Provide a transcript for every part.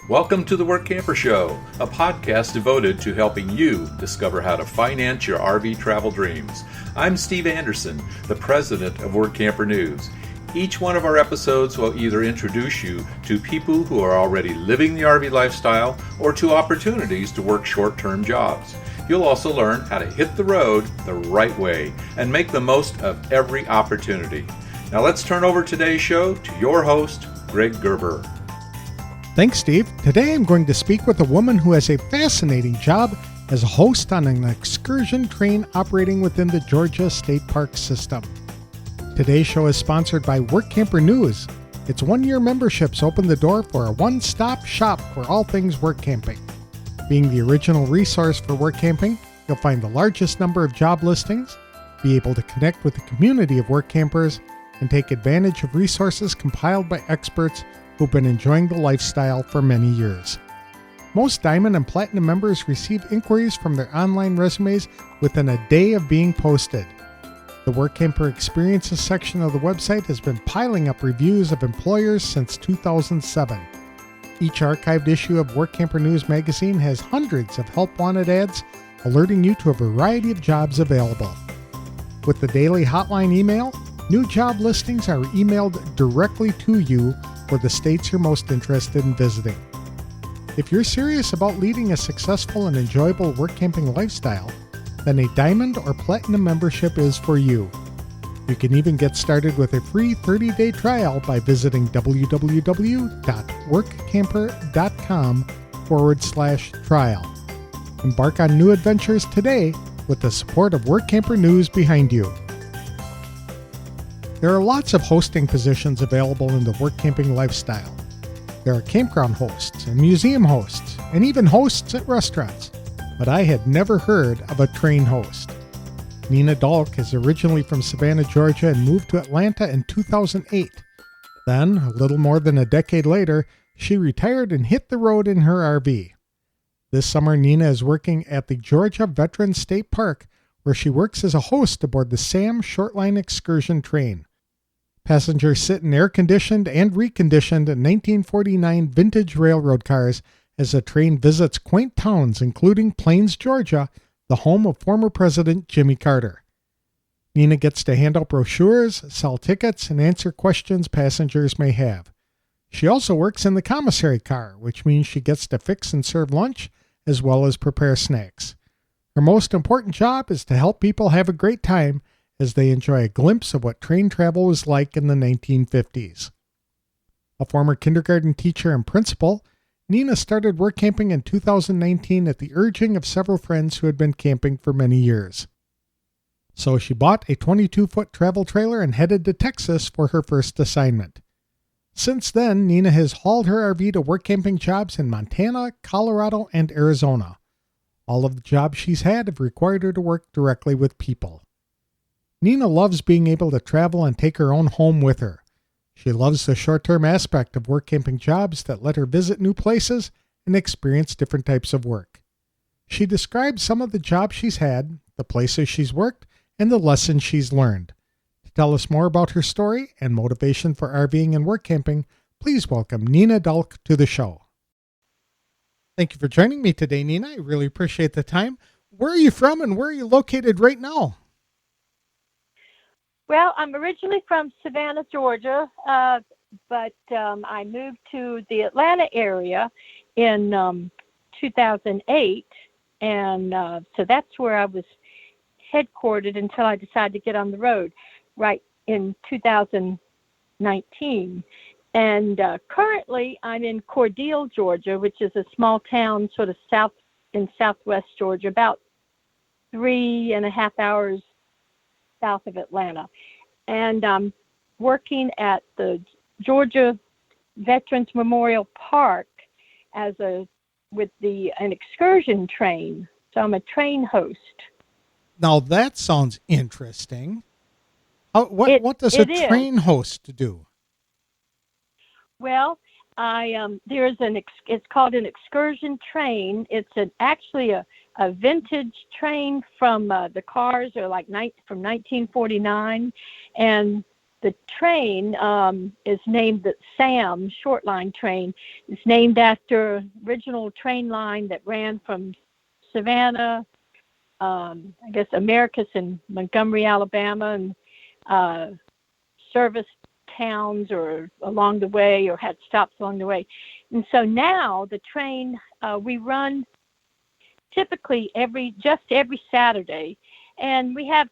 Welcome to the Workamper Show, a podcast devoted to helping you discover how to finance your RV travel dreams. I'm Steve Anderson, the president of Workamper News. Each one of our episodes will either introduce you to people who are already living the RV lifestyle or to opportunities to work short-term jobs. You'll also learn how to hit the road the right way and make the most of every opportunity. Now let's turn over today's show to your host, Greg Gerber. Thanks, Steve. Today I'm going to speak with a woman who has a fascinating job as a host on an excursion train operating within the Georgia State Park system. Today's show is sponsored by Workamper News. Its one-year memberships open the door for a one-stop shop for all things work camping. Being the original resource for work camping, you'll find the largest number of job listings, be able to connect with the community of work campers, and take advantage of resources compiled by experts who've been enjoying the lifestyle for many years. Most Diamond and Platinum members receive inquiries from their online resumes within a day of being posted. The Workamper Experiences section of the website has been piling up reviews of employers since 2007. Each archived issue of Workamper News magazine has hundreds of help-wanted ads alerting you to a variety of jobs available. With the daily hotline email, new job listings are emailed directly to you for the states you're most interested in visiting. If you're serious about leading a successful and enjoyable work camping lifestyle, then a Diamond or Platinum membership is for you. You can even get started with a free 30-day trial by visiting www.workcamper.com/trial. Embark on new adventures today with the support of Workamper News behind you. There are lots of hosting positions available in the work camping lifestyle. There are campground hosts and museum hosts, and even hosts at restaurants. But I had never heard of a train host. Nina Delk is originally from Savannah, Georgia, and moved to Atlanta in 2008. Then, a little more than a decade later, she retired and hit the road in her RV. This summer, Nina is working at the Georgia Veterans State Park, where she works as a host aboard the SAM Shortline Excursion Train. Passengers sit in air-conditioned and reconditioned 1949 vintage railroad cars as the train visits quaint towns including Plains, Georgia, the home of former President Jimmy Carter. Nina gets to hand out brochures, sell tickets, and answer questions passengers may have. She also works in the commissary car, which means she gets to fix and serve lunch as well as prepare snacks. Her most important job is to help people have a great time as they enjoy a glimpse of what train travel was like in the 1950s. A former kindergarten teacher and principal, Nina started work camping in 2019 at the urging of several friends who had been camping for many years. So she bought a 22-foot travel trailer and headed to Texas for her first assignment. Since then, Nina has hauled her RV to work camping jobs in Montana, Colorado, and Arizona. All of the jobs she's had have required her to work directly with people. Nina loves being able to travel and take her own home with her. She loves the short-term aspect of work camping jobs that let her visit new places and experience different types of work. She describes some of the jobs she's had, the places she's worked, and the lessons she's learned. To tell us more about her story and motivation for RVing and work camping, please welcome Nina Delk to the show. Thank you for joining me today, Nina. I really appreciate the time. Where are you from and where are you located right now? Well, I'm originally from Savannah, Georgia, but I moved to the Atlanta area in 2008, and so that's where I was headquartered until I decided to get on the road right in 2019. And currently I'm in Cordele, Georgia, which is a small town sort of southwest Georgia, about 3.5 hours south of Atlanta. And I'm working at the Georgia Veterans Memorial Park with an excursion train. So I'm a train host. Now that sounds interesting. What does a train host do? Well, it's called an excursion train. It's actually a vintage train from the cars are from 1949, and the train is named the SAM Shortline Train. It's named after original train line that ran from Savannah, I guess Americus and Montgomery, Alabama, and service towns or along the way, or had stops along the way. And so now the train, we run typically every Saturday, and we have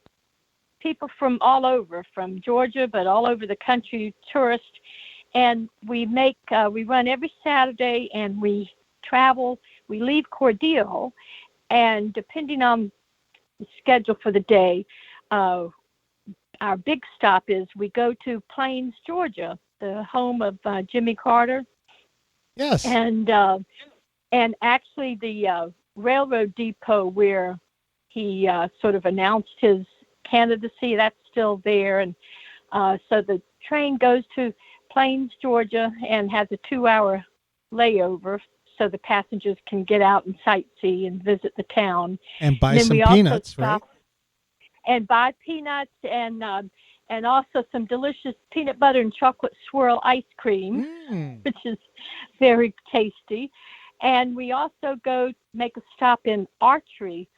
people from all over, from Georgia, but all over the country, tourists. And we run every Saturday, and we travel. We leave Cordele, and depending on the schedule for the day, our big stop is we go to Plains, Georgia, the home of Jimmy Carter. Yes. And actually the railroad depot where he sort of announced his candidacy, that's still there. And so the train goes to Plains, Georgia, and has a 2-hour layover so the passengers can get out and sightsee and visit the town. And buy some peanuts, right? And buy peanuts and also some delicious peanut butter and chocolate swirl ice cream, which is very tasty. And we also go make a stop in Archery,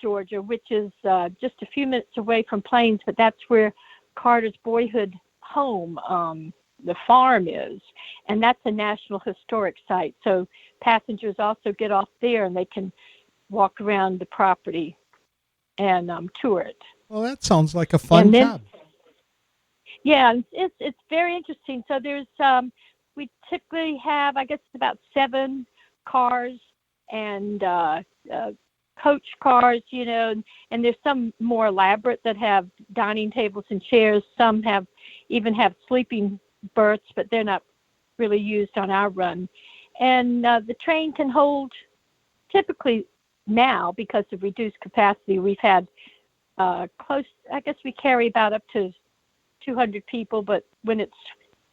Georgia, which is just a few minutes away from Plains, but that's where Carter's boyhood home, the farm is. And that's a National Historic Site. So passengers also get off there and they can walk around the property and tour it. Well, that sounds like a fun job. Yeah, it's very interesting. So there's we typically have, I guess, about 7 cars and coach cars, and there's some more elaborate that have dining tables and chairs. Some even have sleeping berths, but they're not really used on our run. And the train can hold, typically now, because of reduced capacity, we've had we carry about up to 200 people, but when it's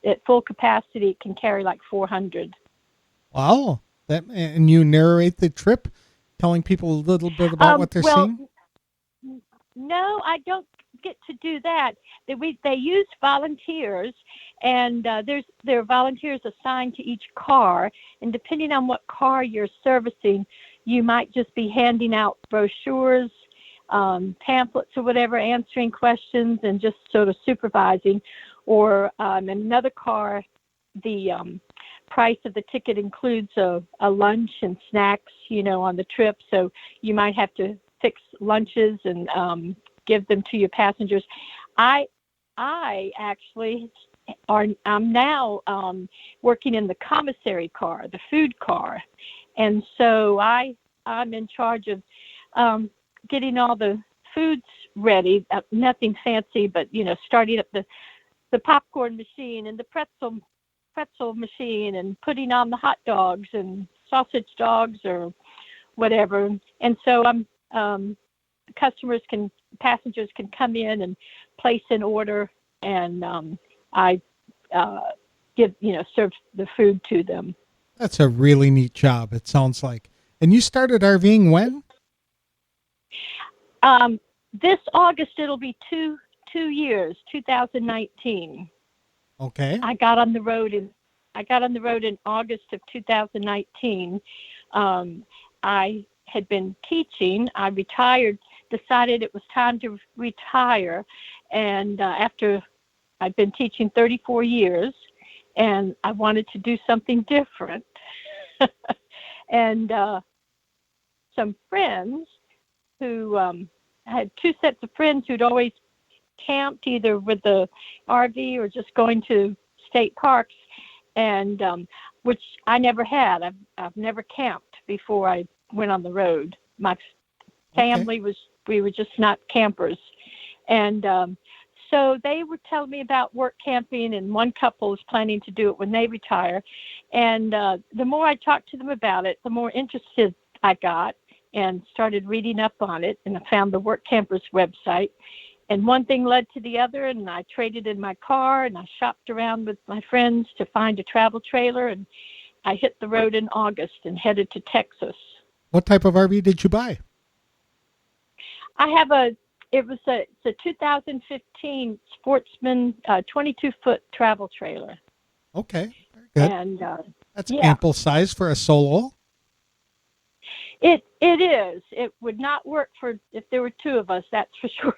at full capacity, it can carry like 400. Wow. And you narrate the trip, telling people a little bit about what they're seeing? No, I don't get to do that. They use volunteers, and there are volunteers assigned to each car, and depending on what car you're servicing, you might just be handing out brochures, pamphlets or whatever, answering questions and just sort of supervising. Or in another car, the price of the ticket includes a lunch and snacks, on the trip. So you might have to fix lunches and give them to your passengers. I'm now working in the commissary car, the food car. And so I'm in charge of getting all the foods ready, nothing fancy, but, starting up the popcorn machine and the pretzel machine and putting on the hot dogs and sausage dogs or whatever. And so passengers can come in and place an order, and I serve the food to them. That's a really neat job, it sounds like. And you started RVing when? This August it'll be two years, 2019. Okay. I got on the road in August of 2019. I had been teaching. I retired, decided it was time to retire, and after I'd been teaching 34 years, and I wanted to do something different. And some friends who I had 2 sets of friends who'd always camped either with the RV or just going to state parks, and which I never had. I've never camped before I went on the road. My family we were just not campers. And so they were telling me about work camping, and one couple is planning to do it when they retire. And the more I talked to them about it, the more interested I got and started reading up on it. And I found the Work Campers website. And one thing led to the other, and I traded in my car, and I shopped around with my friends to find a travel trailer, and I hit the road in August and headed to Texas. What type of RV did you buy? I have a It's a 2015 Sportsman 22-foot travel trailer. Okay, very good. And That's ample size for a solo. It is. It would not work for if there were two of us, that's for sure.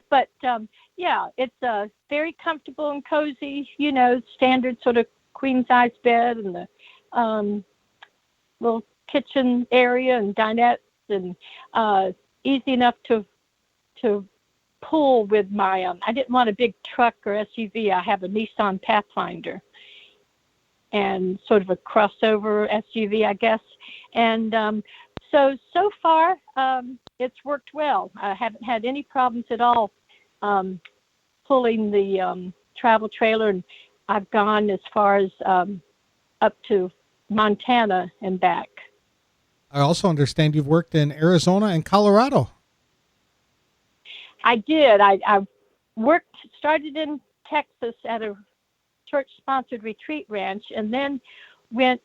But it's very comfortable and cozy. Standard sort of queen size bed and the little kitchen area and dinettes, and easy enough to pull with my. I didn't want a big truck or SUV. I have a Nissan Pathfinder, and sort of a crossover SUV, I guess. And so far, it's worked well. I haven't had any problems at all pulling the travel trailer, and I've gone as far as up to Montana and back. I also understand you've worked in Arizona and Colorado. I did. I started in Texas at a church-sponsored retreat ranch, and then went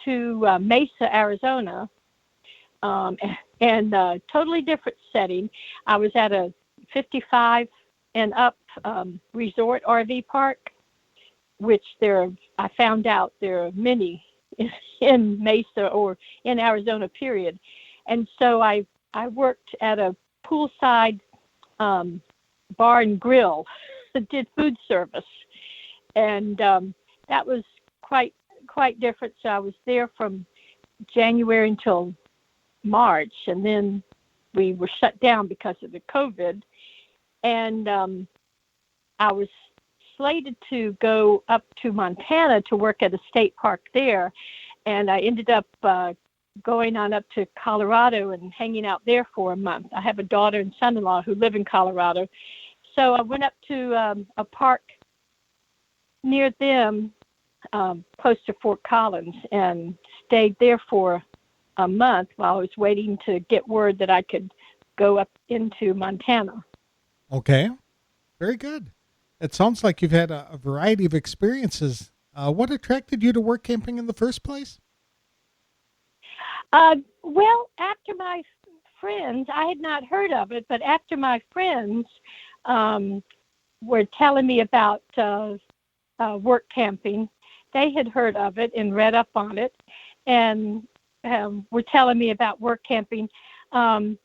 to Mesa, Arizona, and totally different setting. I was at a 55 and up resort RV park, which I found out there are many in Mesa or in Arizona, period. And so I worked at a poolside bar and grill that did food service, and that was quite different. So I was there from January until March, and then we were shut down because of the COVID. And I was slated to go up to Montana to work at a state park there, and I ended up going on up to Colorado and hanging out there for a month. I have a daughter and son-in-law who live in Colorado, so I went up to a park near them, close to Fort Collins, and stayed there for a month while I was waiting to get word that I could go up into Montana. Okay, very good. It sounds like you've had a variety of experiences. What attracted you to work camping in the first place? Well, after my friends, I had not heard of it, but after my friends were telling me about work camping, they had heard of it and read up on it, and were telling me about work camping, and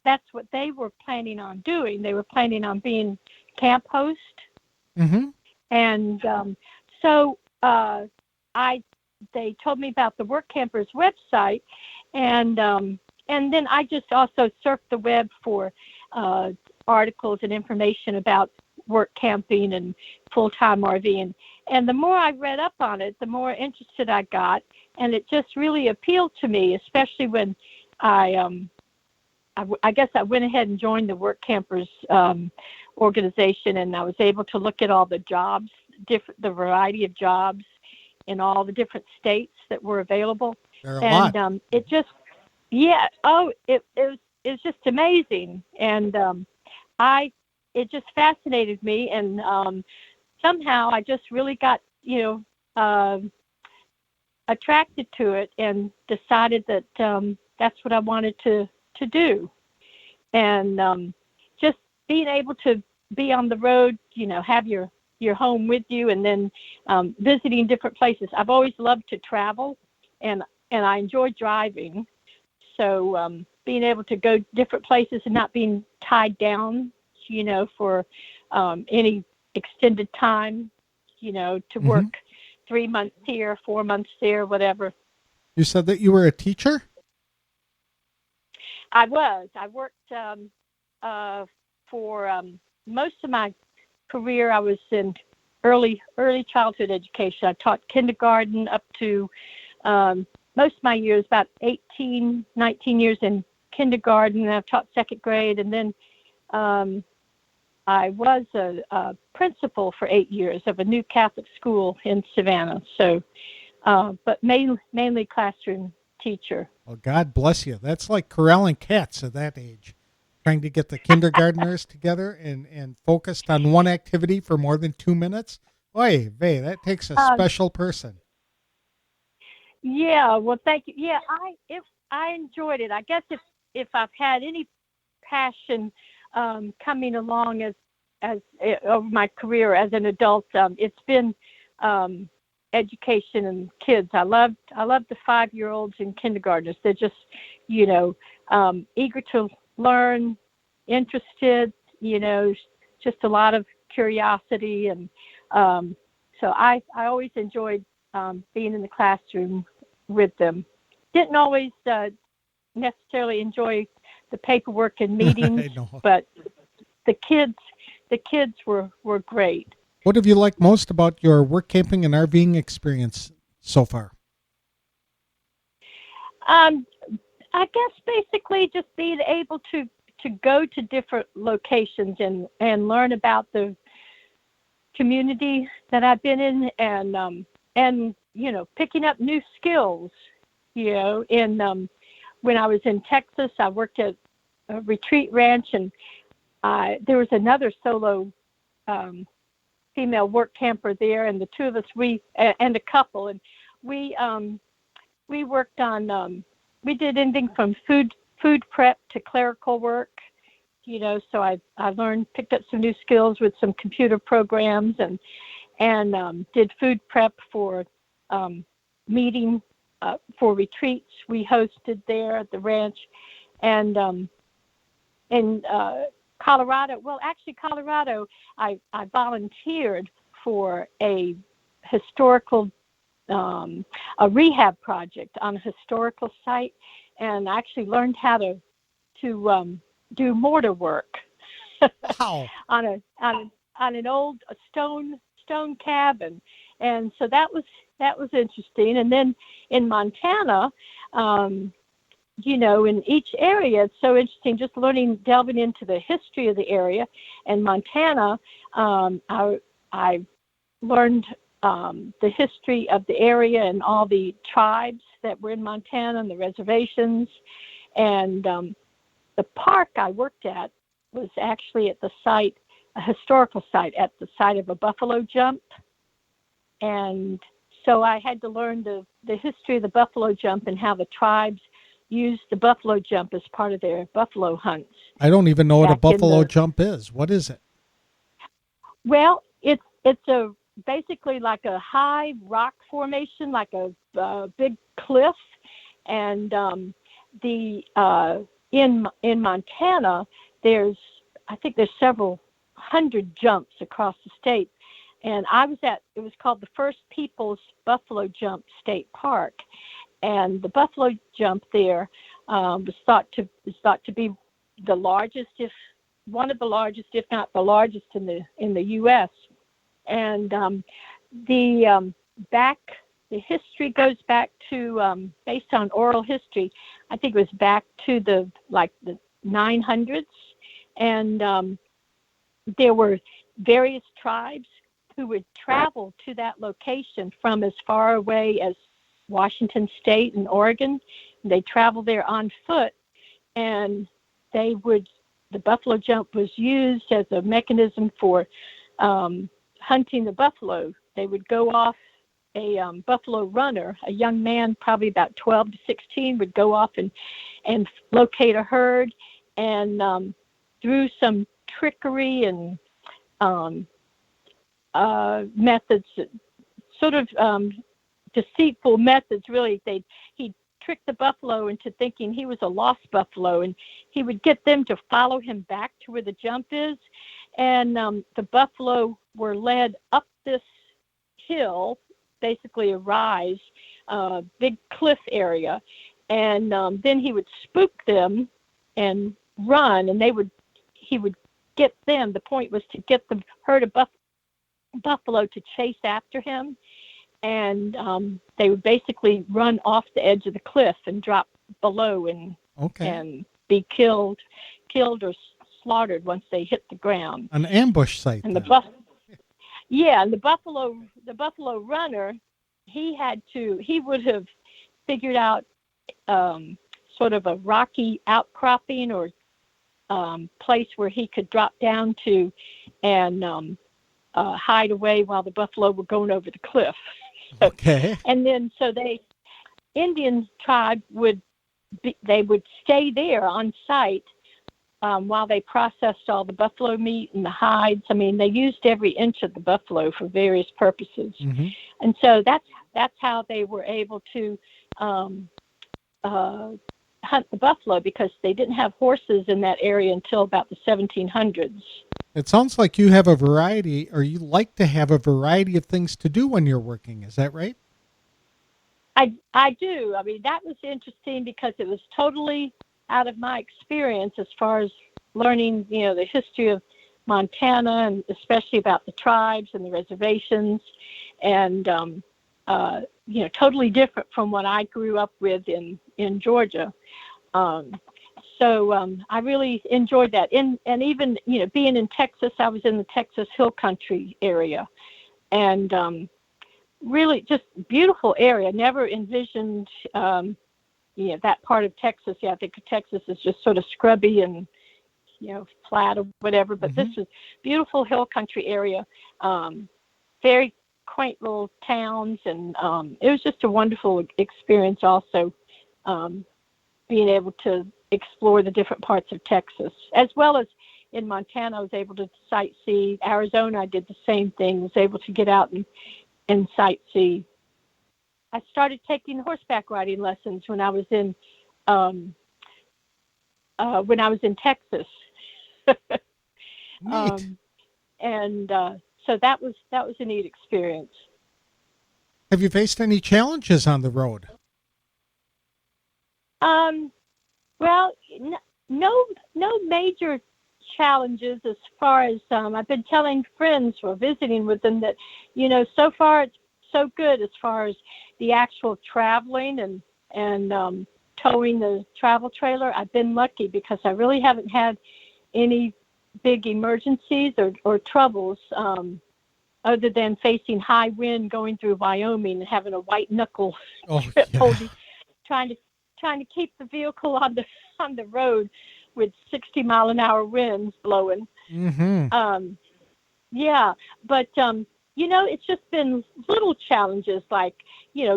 that's what they were planning on doing. They were planning on being camp host. Mm-hmm. And so they told me about the Work Campers website, and then I just also surfed the web for articles and information about work camping and full-time RVing. And the more I read up on it, the more interested I got, and it just really appealed to me, especially when I guess I went ahead and joined the Work Campers organization, and I was able to look at all the jobs, the variety of jobs in all the different states that were available. There are a lot. It just, it was just amazing, and it just fascinated me, and somehow I just really got attracted to it, and decided that that's what I wanted to do. And just being able to be on the road, have your home with you, and then visiting different places. I've always loved to travel, and I enjoy driving. So being able to go different places and not being tied down, for any extended time, to work 3 months here, 4 months there, whatever. You said that you were a teacher? I was. I worked for most of my career. I was in early childhood education. I taught kindergarten up to most of my years, about 18, 19 years in kindergarten. And I've taught second grade, and then I was a principal for 8 years of a new Catholic school in Savannah. So, but mainly classroom teacher. Well, God bless you. That's like corralling cats at that age, trying to get the kindergartners together and focused on one activity for more than 2 minutes. Oy vey, that takes a special person. Yeah, well, thank you. Yeah, I enjoyed it. I guess if I've had any passion coming along as over my career as an adult. It's been education and kids. I love the 5-year-olds and kindergartners. They're just, eager to learn, interested, just a lot of curiosity. And so I always enjoyed being in the classroom with them. Didn't always necessarily enjoy the paperwork and meetings, but the kids were great. What have you liked most about your work camping and RVing experience so far? I guess basically just being able to go to different locations and learn about the community that I've been in, and picking up new skills. When I was in Texas, I worked at a retreat ranch, and there was another solo female work camper there, and the two of us, and a couple, and we worked on, we did anything from food prep to clerical work, so I picked up some new skills with some computer programs, and did food prep for meeting for retreats we hosted there at the ranch. And in Colorado, I volunteered for a historical, a rehab project on a historical site, and I actually learned how to do mortar work. Wow. on an old stone cabin, and so that was interesting. And then in Montana, in each area, it's so interesting just delving into the history of the area. In Montana, I learned the history of the area and all the tribes that were in Montana and the reservations. And the park I worked at was actually at the site, a historical site, at the site of a buffalo jump. And so I had to learn the history of the buffalo jump and how the tribes used the buffalo jump as part of their buffalo hunts. I don't even know what a buffalo jump is. What is it? Well, it's basically like a high rock formation, like a big cliff. And in Montana, I think there's several hundred jumps across the state. And it was called the First Peoples Buffalo Jump State Park. And the buffalo jump there was thought to be the largest, one of the largest, if not the largest in the U.S. And the history goes back to, based on oral history, I think it was back to the 900s, and there were various tribes who would travel to that location from as far away as Washington State and Oregon. They traveled there on foot, and the buffalo jump was used as a mechanism for hunting the buffalo. They would go off, a buffalo runner, a young man, probably about 12 to 16, would go off and locate a herd, and through some trickery and methods, sort of deceitful methods, really, he'd trick the buffalo into thinking he was a lost buffalo, and he would get them to follow him back to where the jump is. And the buffalo were led up this hill, basically a rise, big cliff area, and then he would spook them and run, and he would get them. The point was to get the herd of buffalo to chase after him, and they would basically run off the edge of the cliff and drop below and be killed or slaughtered once they hit the ground. An ambush site. And and the buffalo runner, he would have figured out sort of a rocky outcropping or place where he could drop down to and hide away while the buffalo were going over the cliff. Okay. And then Indian tribe would stay there on site while they processed all the buffalo meat and the hides. I mean, they used every inch of the buffalo for various purposes. Mm-hmm. And so that's how they were able to hunt the buffalo, because they didn't have horses in that area until about the 1700s. It sounds like you have a variety, or you like to have a variety of things to do when you're working. Is that right? I do. I mean, that was interesting because it was totally out of my experience as far as learning, the history of Montana, and especially about the tribes and the reservations, and totally different from what I grew up with in Georgia. So I really enjoyed that. And even, being in Texas, I was in the Texas Hill Country area, and really just beautiful area. Never envisioned, that part of Texas. Yeah, I think Texas is just sort of scrubby and, flat or whatever. But Mm-hmm. this is beautiful hill country area, very quaint little towns, and it was just a wonderful experience also, being able to explore the different parts of Texas, as well as in Montana. I was able to sightsee. Arizona, I did the same thing, was able to get out and sightsee. I started taking horseback riding lessons when I was in Texas. Neat. So that was a neat experience. Have you faced any challenges on the road? Well, no major challenges as far as I've been telling friends who are visiting with them that, so far it's so good as far as the actual traveling and towing the travel trailer. I've been lucky because I really haven't had any big emergencies or troubles, other than facing high wind going through Wyoming and having a white knuckle Oh, trip, yeah. trying to keep the vehicle on the road with 60-mile-an-hour winds blowing. Mm-hmm. Yeah, but it's just been little challenges like,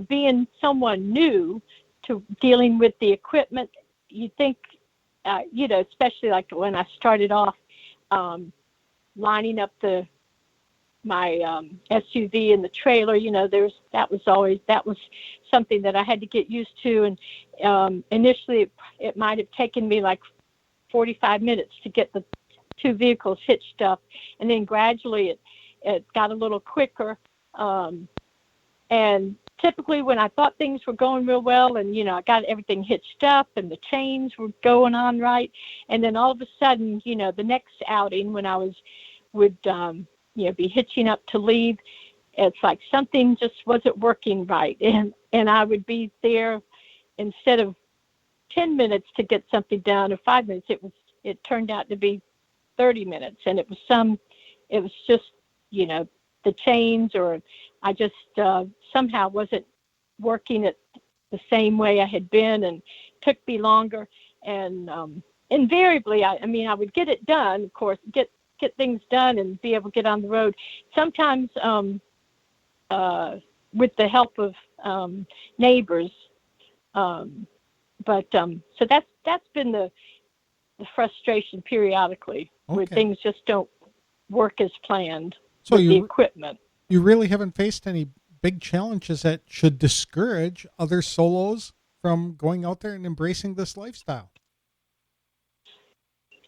being someone new to dealing with the equipment. You think, especially like when I started off, lining up my SUV in the trailer, that was something that I had to get used to. And initially it might have taken me like 45 minutes to get the two vehicles hitched up. And then gradually it got a little quicker. And typically when I thought things were going real well and, I got everything hitched up and the chains were going on right. And then all of a sudden, the next outing when I would be hitching up to leave, it's like something just wasn't working right. And I would be there instead of 10 minutes to get something done or 5 minutes, it turned out to be 30 minutes. And it was just, the chains, or I just somehow wasn't working it the same way I had been, and took me longer. And invariably, I would get it done, of course, get things done and be able to get on the road. Sometimes with the help of neighbors. But so that's been the frustration periodically, where Okay. things just don't work as planned. So with the equipment. You really haven't faced any big challenges that should discourage other solos from going out there and embracing this lifestyle?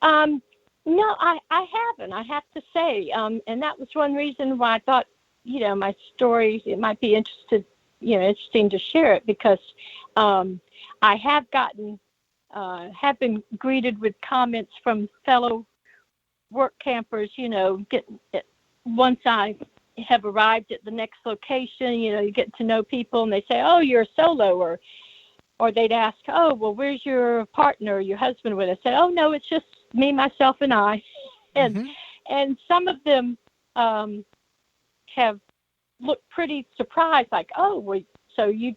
No, I haven't, I have to say. And that was one reason why I thought, my story, it might be interesting to share it, because I have been greeted with comments from fellow work campers, once I have arrived at the next location, you get to know people and they say, oh, you're a solo, or they'd ask, oh, well, where's your partner, your husband with? I said, oh, no, it's just me, myself, and I. And some of them have looked pretty surprised, like, oh, well, so you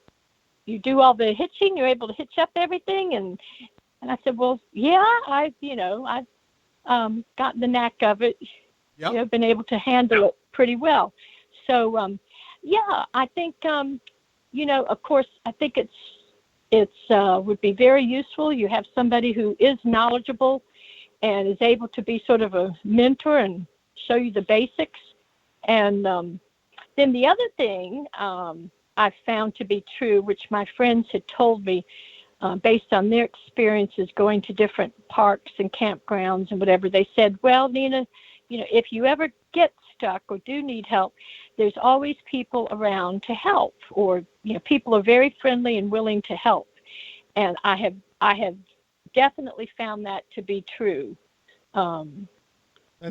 do all the hitching, you're able to hitch up everything? And I said, well, yeah, I've gotten the knack of it. Yep. Been able to handle it pretty well. So, yeah, I think, of course, I think it's would be very useful. You have somebody who is knowledgeable and is able to be sort of a mentor and show you the basics. And then the other thing I've found to be true, which my friends had told me based on their experiences going to different parks and campgrounds and whatever, they said, well, Nina, if you ever get stuck or do need help, there's always people around to help, or people are very friendly and willing to help. And I have definitely found that to be true.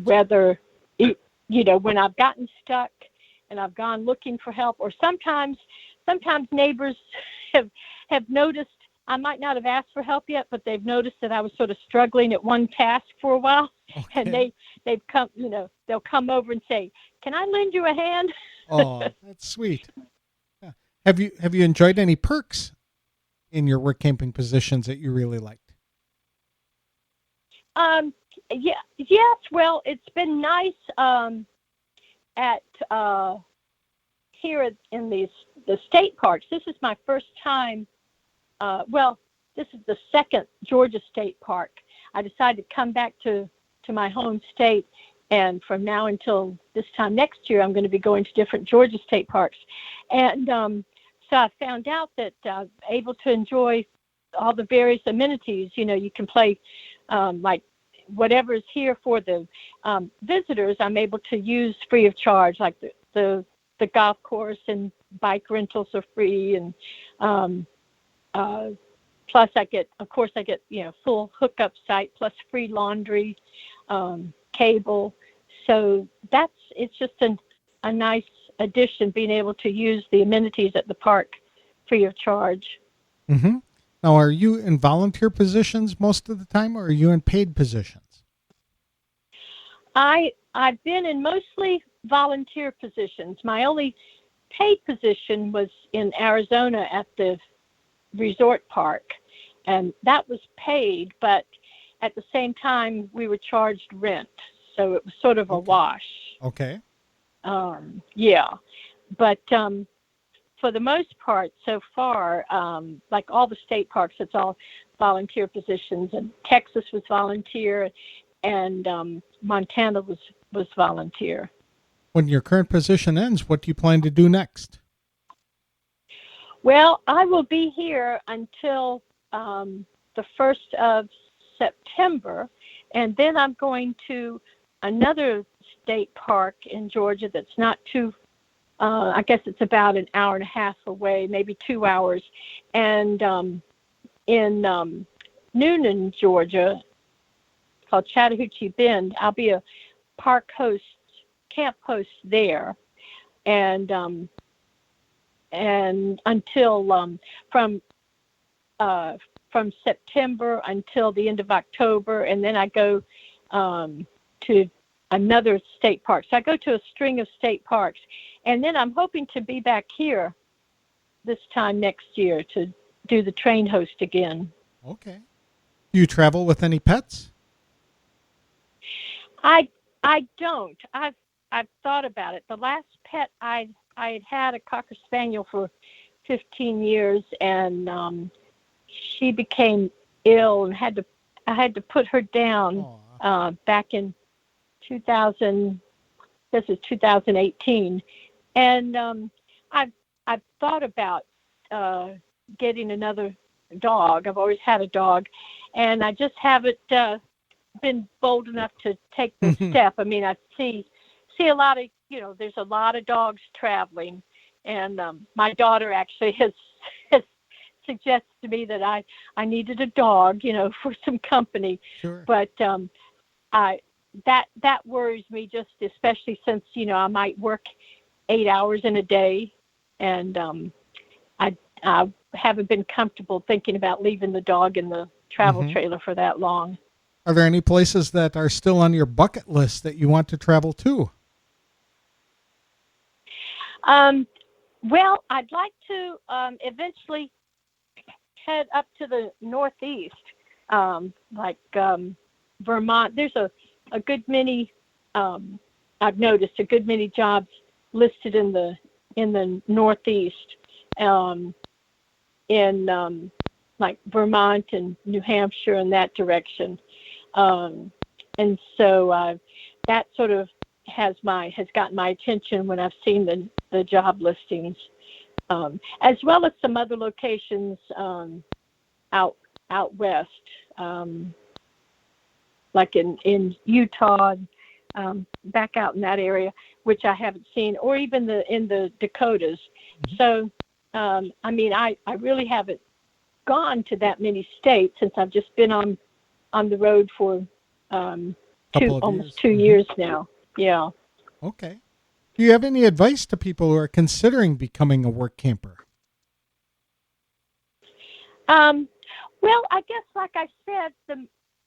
Whether when I've gotten stuck and I've gone looking for help, or sometimes neighbors have noticed I might not have asked for help yet, but they've noticed that I was sort of struggling at one task for a while, and they've come, they'll come over and say, "Can I lend you a hand?" Oh, that's sweet. Yeah. Have you enjoyed any perks in your work camping positions that you really liked? Yes. Well, it's been nice at here in the state parks. This is my first time. This is the second Georgia State Park. I decided to come back to my home state, and from now until this time next year, I'm going to be going to different Georgia State Parks. And so I found out that I'm able to enjoy all the various amenities. You can play like whatever is here for the visitors, I'm able to use free of charge, like the golf course, and bike rentals are free, and plus I get full hookup site plus free laundry, cable. So it's just a nice addition, being able to use the amenities at the park free of charge. Mm-hmm. Now, are you in volunteer positions most of the time, or are you in paid positions? I've been in mostly volunteer positions. My only paid position was in Arizona at the resort park, and that was paid, but at the same time we were charged rent, so it was sort of a wash. Okay. Yeah, but for the most part so far, like all the state parks, it's all volunteer positions, and Texas was volunteer, and Montana was volunteer. When your current position ends, what do you plan to do next? Well, I will be here until the 1st of September, and then I'm going to another state park in Georgia that's not too, I guess it's about an hour and a half away, maybe 2 hours, and in Noonan, Georgia, called Chattahoochee Bend. I'll be a camp host there, and until from September until the end of October, and then I go to another state park. So I go to a string of state parks, and then I'm hoping to be back here this time next year to do the train host again. Okay. Do you travel with any pets? I don't. I've thought about it. The last pet I had a Cocker Spaniel for 15 years, and she became ill, and I had to put her down back in 2000. This is 2018, and I've thought about getting another dog. I've always had a dog, and I just haven't been bold enough to take the step. I mean, I see a lot of, there's a lot of dogs traveling, and my daughter actually has suggested to me that I needed a dog, for some company. Sure. But that worries me, just especially since I might work 8 hours in a day, and I haven't been comfortable thinking about leaving the dog in the travel trailer for that long. Are there any places that are still on your bucket list that you want to travel to? Well, I'd like to eventually head up to the Northeast, like Vermont. There's a good many, I've noticed a good many jobs listed in the Northeast, in like Vermont and New Hampshire and that direction. And so that sort of has gotten my attention when I've seen the job listings, as well as some other locations out west, like in Utah, back out in that area, which I haven't seen, or even in the Dakotas. So, I mean, I really haven't gone to that many states since I've just been on the road for almost 2 years now. Yeah. Okay. Do you have any advice to people who are considering becoming a work camper? Well, I guess, like I said,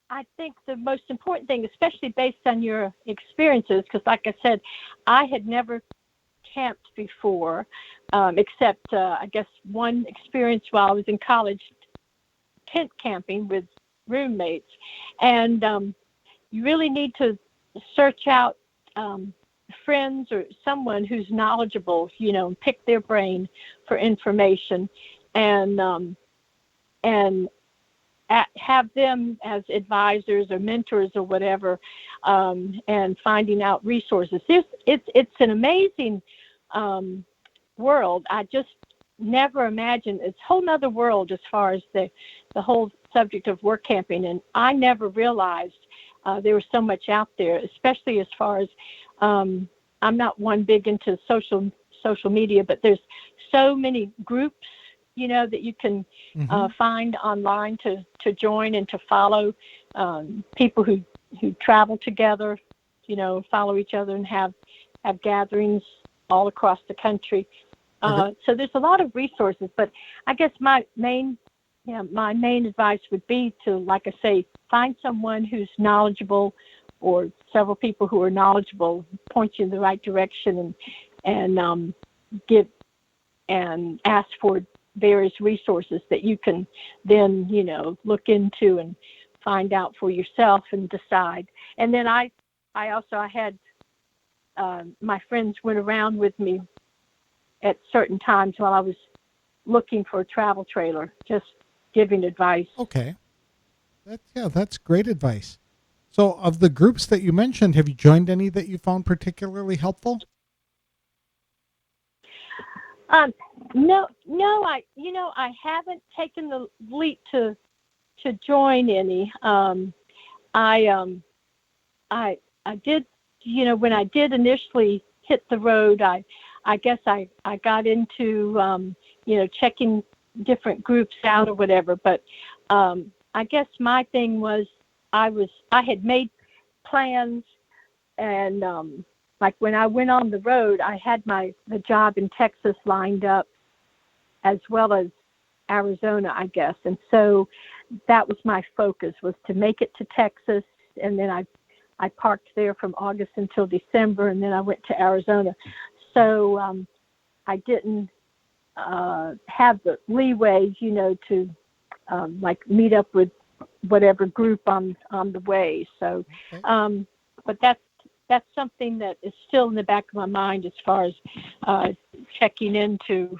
I think the most important thing, especially based on your experiences, because like I said, I had never camped before, except I guess one experience while I was in college, tent camping with roommates. And you really need to search out friends or someone who's knowledgeable, and pick their brain for information, and have them as advisors or mentors or whatever, and finding out resources. It's an amazing world. I just never imagined. It's a whole nother world as far as the whole subject of work camping, and I never realized there was so much out there, especially as far as I'm not one big into social media, but there's so many groups that you can find online to join and to follow, people who travel together, follow each other and have gatherings all across the country. So there's a lot of resources, but I guess my main advice would be to, like I say, find someone who's knowledgeable, or several people who are knowledgeable, point you in the right direction, and give and ask for various resources that you can then, look into and find out for yourself and decide. And then I had my friends went around with me at certain times while I was looking for a travel trailer, just giving advice. Okay. That's great advice. So of the groups that you mentioned, have you joined any that you found particularly helpful? No, I haven't taken the leap to join any. I did, when I did initially hit the road, I guess I got into, checking different groups out or whatever. But I guess my thing was I had made plans, and like when I went on the road, I had the job in Texas lined up, as well as Arizona, I guess. And so that was my focus, was to make it to Texas, and then I parked there from August until December, and then I went to Arizona. So I didn't have the leeway, to like meet up with whatever group on the way. So, okay. But that's something that is still in the back of my mind as far as checking into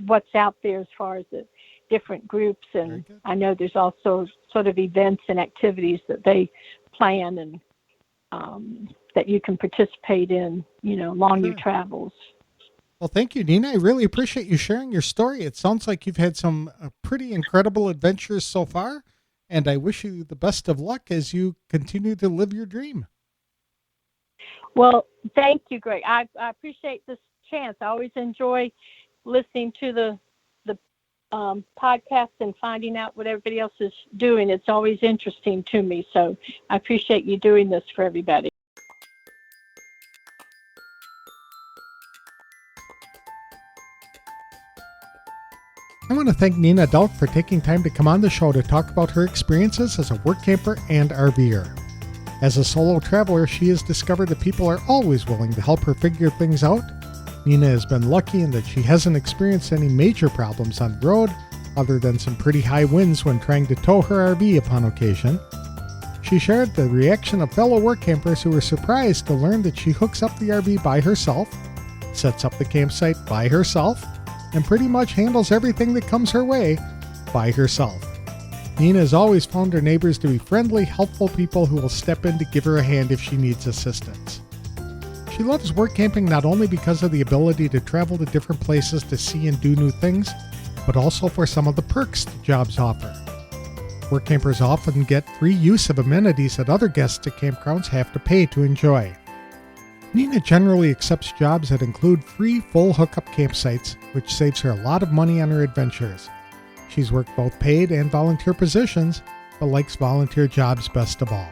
what's out there as far as the different groups. And I know there's also sort of events and activities that they plan and that you can participate in, along your travels. Well, thank you, Nina. I really appreciate you sharing your story. It sounds like you've had some pretty incredible adventures so far, and I wish you the best of luck as you continue to live your dream. Well, thank you, Greg. I appreciate this chance. I always enjoy listening to the podcast and finding out what everybody else is doing. It's always interesting to me. So I appreciate you doing this for everybody. I want to thank Nina Delk for taking time to come on the show to talk about her experiences as a work camper and RVer. As a solo traveler, she has discovered that people are always willing to help her figure things out. Nina has been lucky in that she hasn't experienced any major problems on the road, other than some pretty high winds when trying to tow her RV upon occasion. She shared the reaction of fellow work campers who were surprised to learn that she hooks up the RV by herself, sets up the campsite by herself, and pretty much handles everything that comes her way by herself. Nina has always found her neighbors to be friendly, helpful people who will step in to give her a hand if she needs assistance. She loves work camping not only because of the ability to travel to different places to see and do new things, but also for some of the perks the jobs offer. Work campers often get free use of amenities that other guests at campgrounds have to pay to enjoy. Nina generally accepts jobs that include free full hookup campsites, which saves her a lot of money on her adventures. She's worked both paid and volunteer positions, but likes volunteer jobs best of all.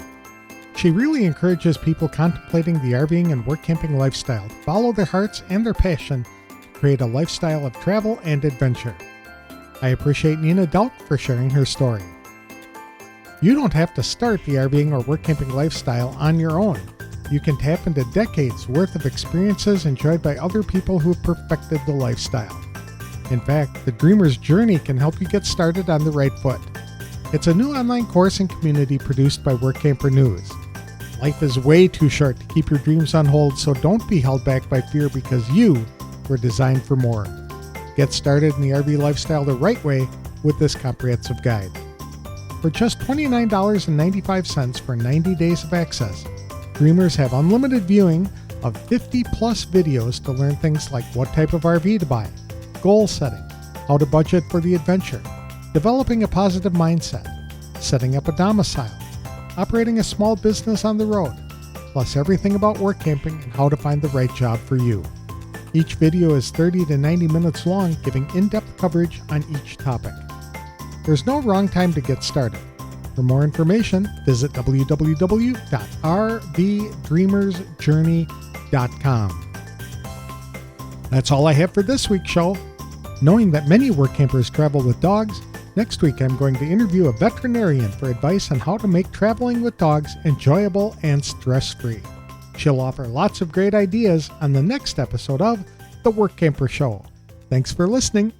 She really encourages people contemplating the RVing and work camping lifestyle to follow their hearts and their passion to create a lifestyle of travel and adventure. I appreciate Nina Delk for sharing her story. You don't have to start the RVing or work camping lifestyle on your own. You can tap into decades worth of experiences enjoyed by other people who have perfected the lifestyle. In fact, the Dreamer's Journey can help you get started on the right foot. It's a new online course and community produced by Workamper News. Life is way too short to keep your dreams on hold, so don't be held back by fear because you were designed for more. Get started in the RV lifestyle the right way with this comprehensive guide. For just $29.95 for 90 days of access, Dreamers have unlimited viewing of 50 plus videos to learn things like what type of RV to buy, goal setting, how to budget for the adventure, developing a positive mindset, setting up a domicile, operating a small business on the road, plus everything about work camping and how to find the right job for you. Each video is 30 to 90 minutes long, giving in-depth coverage on each topic. There's no wrong time to get started. For more information, visit www.rvdreamersjourney.com. That's all I have for this week's show. Knowing that many work campers travel with dogs, next week I'm going to interview a veterinarian for advice on how to make traveling with dogs enjoyable and stress-free. She'll offer lots of great ideas on the next episode of The Workamper Show. Thanks for listening.